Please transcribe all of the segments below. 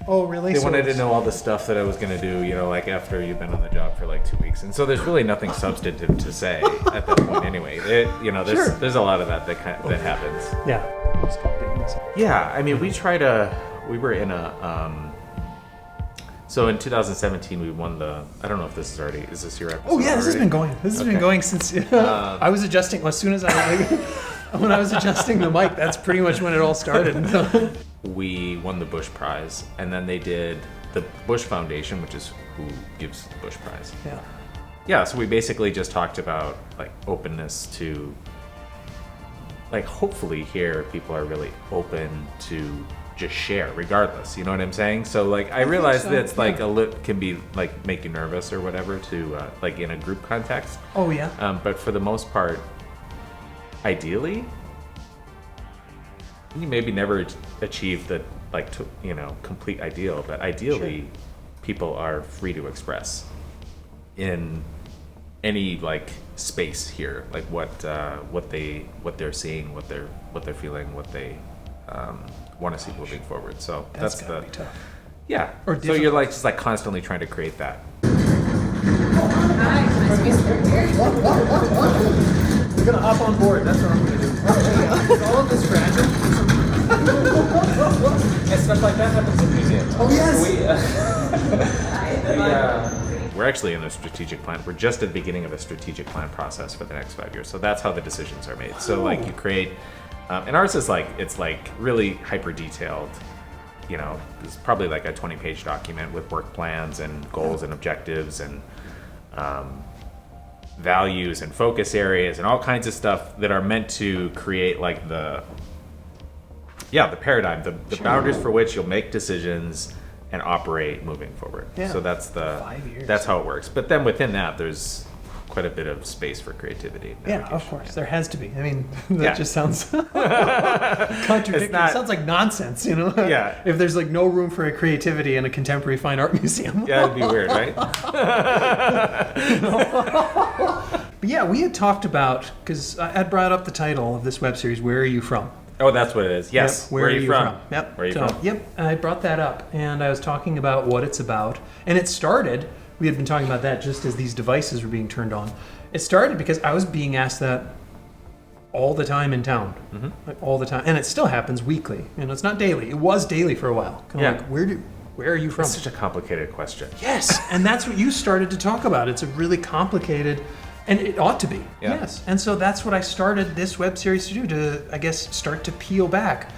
Oh, really? They wanted to know all the stuff that I was going to do, like after you've been on the job for like 2 weeks. And so there's really nothing substantive to say at that point anyway. There's a lot of that happens. Yeah. Yeah, I mean, we were in a, so in 2017 we won I don't know if is this your episode? Oh yeah, this has been going. This has been going since, I was adjusting, as soon as when I was adjusting the mic, that's pretty much when it all started. We won the Bush Prize, and then they did the Bush Foundation, which is who gives the Bush Prize. Yeah. Yeah, so we basically just talked about like openness to, like, hopefully here people are really open to just share regardless, you know what I'm saying? So like I realize that it's like can be like make you nervous or whatever to like in a group context. Oh yeah. But for the most part, ideally, you maybe never achieve the complete ideal, but ideally people are free to express in any like space here, like what they're seeing, what they're feeling, what they want to see moving forward. So that's gotta be tough. Yeah. So you're like just like constantly trying to create that. We're gonna hop on board. That's what I'm gonna do. Is all of this fragile? And stuff like that happens in museums. Oh yes. We're actually in the strategic plan. We're just at the beginning of a strategic plan process for the next 5 years. So that's how the decisions are made. So like you create, and ours is like, it's like really hyper detailed. It's probably like a 20-page document with work plans and goals and objectives and values and focus areas and all kinds of stuff that are meant to create like the paradigm, the boundaries for which you'll make decisions and operate moving forward. Yeah. So that's 5 years. That's how it works. But then within that, there's quite a bit of space for creativity. Yeah, of course. There has to be. I mean, that just sounds contradictory. It sounds like nonsense, Yeah. If there's like no room for creativity in a contemporary fine art museum. Yeah, it'd be weird, right? But yeah, we had talked about, because I had brought up the title of this web series, Where Are You From? Oh, that's what it is. Yes. Yep. Where are you from? Yep. Where are you from? Yep. I brought that up, and I was talking about what it's about. And it started, we had been talking about that just as these devices were being turned on. It started because I was being asked that all the time in town. Mm-hmm. Like all the time. And it still happens weekly. It's not daily. It was daily for a while. Like, where are you from? It's such a complicated question. Yes. And that's what you started to talk about. It's a really complicated... And it ought to be, yes. And so that's what I started this web series to do, to, I guess, start to peel back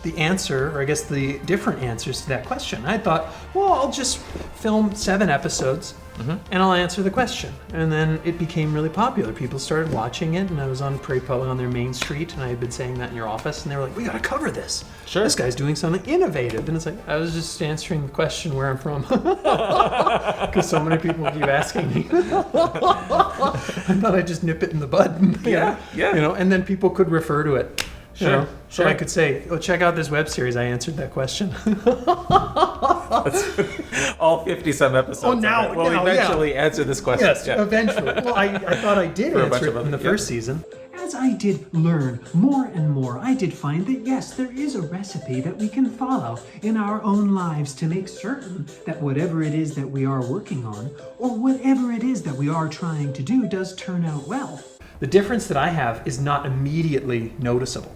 the answer, or I guess the different answers to that question. I thought, well, I'll just film 7 episodes, and I'll answer the question. And then it became really popular. People started watching it, and I was on Prairie Public on their main street, and I had been saying that in your office, and they were like, we got to cover this. Sure. This guy's doing something innovative. And it's like, I was just answering the question where I'm from. Because so many people keep asking me. I thought I'd just nip it in the bud. Yeah. And then people could refer to it. Sure. So I could say, check out this web series. I answered that question. All 50-some episodes. Oh, now. We'll eventually answer this question. Yes, eventually. Well, I thought I did answer it in the first season. As I did learn more and more, I did find that yes, there is a recipe that we can follow in our own lives to make certain that whatever it is that we are working on, or whatever it is that we are trying to do, does turn out well. The difference that I have is not immediately noticeable.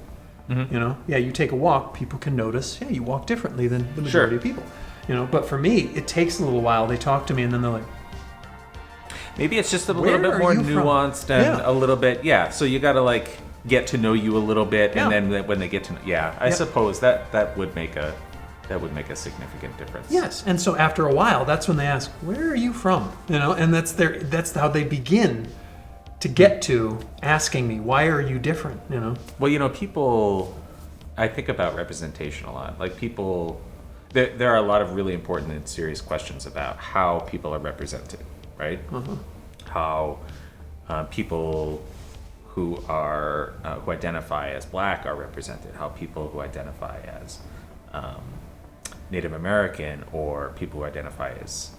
Mm-hmm. You take a walk, people can notice, you walk differently than the majority of people. But for me, it takes a little while. They talk to me and then they're like, maybe it's just a little bit more nuanced and a little bit, so you got to like get to know you a little bit, and then when they get to know, I suppose that would make a significant difference. Yes, and so after a while, that's when they ask, where are you from? And that's how they begin to get to asking me, why are you different? Well, people, I think about representation a lot. Like people, there are a lot of really important and serious questions about how people are represented, right? Mm-hmm. How people who identify as Black are represented, how people who identify as Native American, or people who identify as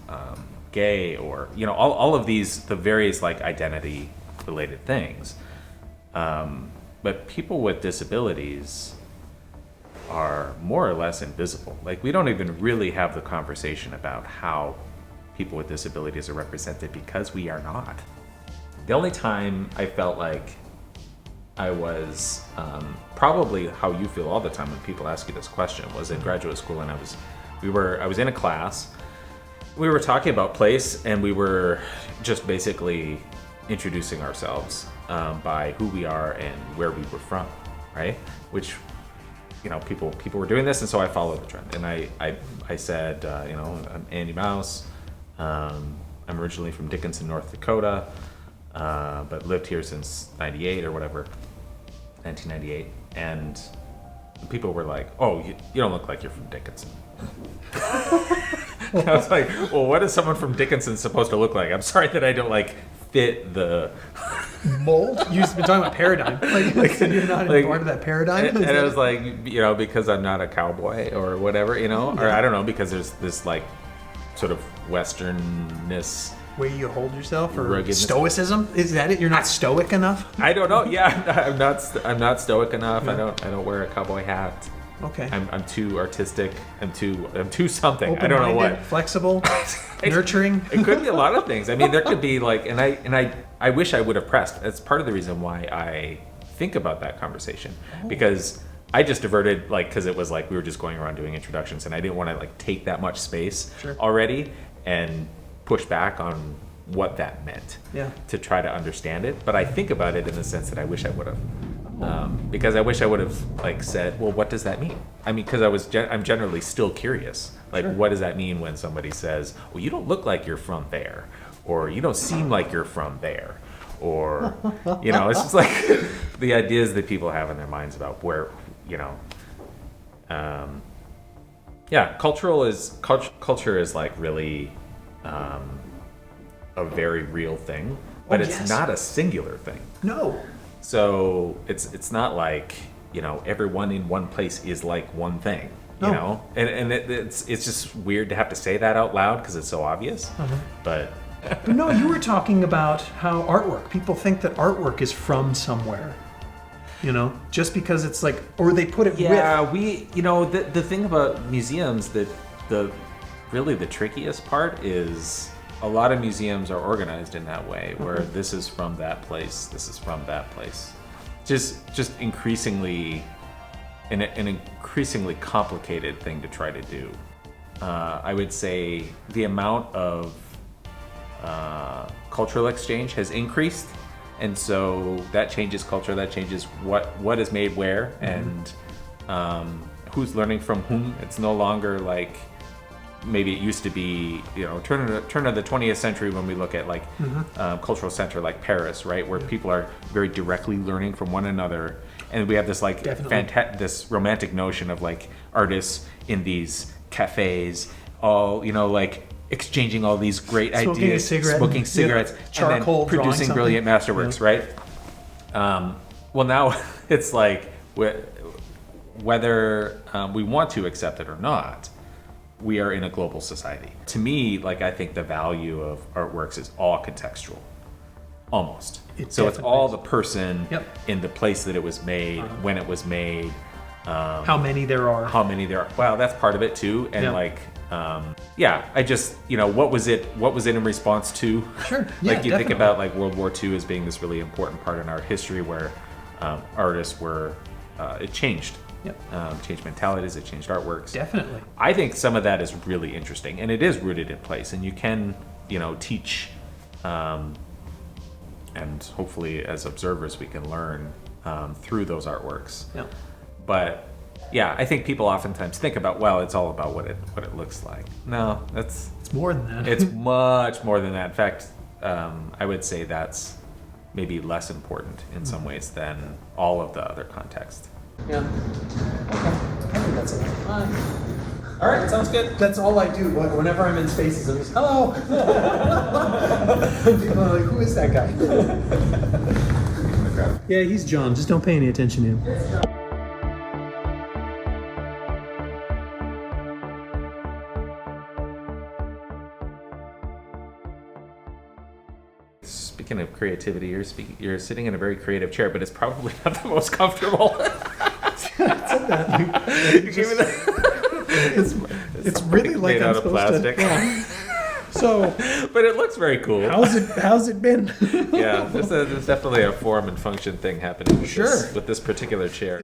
gay, or all of these, the various like identity related things, but people with disabilities, are more or less invisible. Like, we don't even really have the conversation about how people with disabilities are represented because we are not. The only time I felt like I was probably how you feel all the time when people ask you this question was in graduate school, and I was in a class. We were talking about place, and we were just basically introducing ourselves by who we are and where we were from, right? Which, you know, people were doing this, and so I followed the trend. And I said, you know, I'm Andy Mouse. I'm originally from Dickinson, North Dakota, but lived here since 98 or whatever, 1998. And people were like, oh, you don't look like you're from Dickinson. I was like, well, what is someone from Dickinson supposed to look like? I'm sorry that I don't like fit the mold. You've been talking about paradigm. Like you're not in part of that paradigm. And I was like, you know, because I'm not a cowboy or whatever, you know, or I don't know, because there's this like sort of Westernness. Way you hold yourself, or ruggedness. Stoicism? Is that it? You're not stoic enough? I don't know. Yeah, I'm not stoic enough. Yeah. I don't wear a cowboy hat. Okay. I'm too artistic. I'm too something. I don't know what. Flexible, nurturing. It could be a lot of things. I mean, there could be like, and I wish I would have pressed. That's part of the reason why I think about that conversation, because I just diverted, like, because it was like we were just going around doing introductions, and I didn't want to like take that much space already and push back on what that meant to try to understand it. But I think about it in the sense that I wish I would have, because I wish I would have like said, well, what does that mean? I mean, because I'm generally still curious. Like, what does that mean when somebody says, well, you don't look like you're from there, or you don't seem like you're from there, or, you know, it's just like the ideas that people have in their minds about where, you know, culture is like really a very real thing, but it's not a singular thing. No. So it's not like, you know, everyone in one place is like one thing, you know, and it's just weird to have to say that out loud because it's so obvious. But no, you were talking about how people think that artwork is from somewhere. You know, just because it's like, or they put it with. You know, the thing about museums, that the trickiest part is a lot of museums are organized in that way, where this is from that place, this is from that place. Just increasingly, an increasingly complicated thing to try to do. I would say the amount of cultural exchange has increased. And so that changes culture, that changes what is made where, and who's learning from whom. It's no longer like maybe it used to be, you know, turn of the 20th century when we look at like cultural center like Paris, right, where people are very directly learning from one another, and we have this like this romantic notion of like artists in these cafes, all, you know, like exchanging all these great ideas, smoking cigarettes, charcoal, and then producing brilliant masterworks, right? Well, now it's like whether we want to accept it or not, we are in a global society. To me, like, I think the value of artworks is all contextual, almost. It's all the person in the place that it was made, when it was made, how many there are. Well, that's part of it too, and like. I just, you know, what was it in response to? Like, you think about like World War II as being this really important part in our history where artists were, it changed. Changed mentalities, it changed artworks. Definitely. I think some of that is really interesting, and it is rooted in place, and you can, you know, teach, and hopefully as observers we can learn through those artworks. But yeah, I think people oftentimes think about, well, it's all about what it looks like. No, it's more than that. It's much more than that. In fact, I would say that's maybe less important in some ways than all of the other context. Yeah. Okay. I think that's enough. All right, sounds good. That's all I do. Whenever I'm in spaces, I'm just, hello. People are like, who is that guy? Yeah, he's John. Just don't pay any attention to him. Speaking of creativity, you're sitting in a very creative chair, but it's probably not the most comfortable. It's really like made I'm out of supposed plastic. to. Yeah. So, But it looks very cool. how's it been? Yeah, there's definitely a form and function thing happening with Sure. with this particular chair.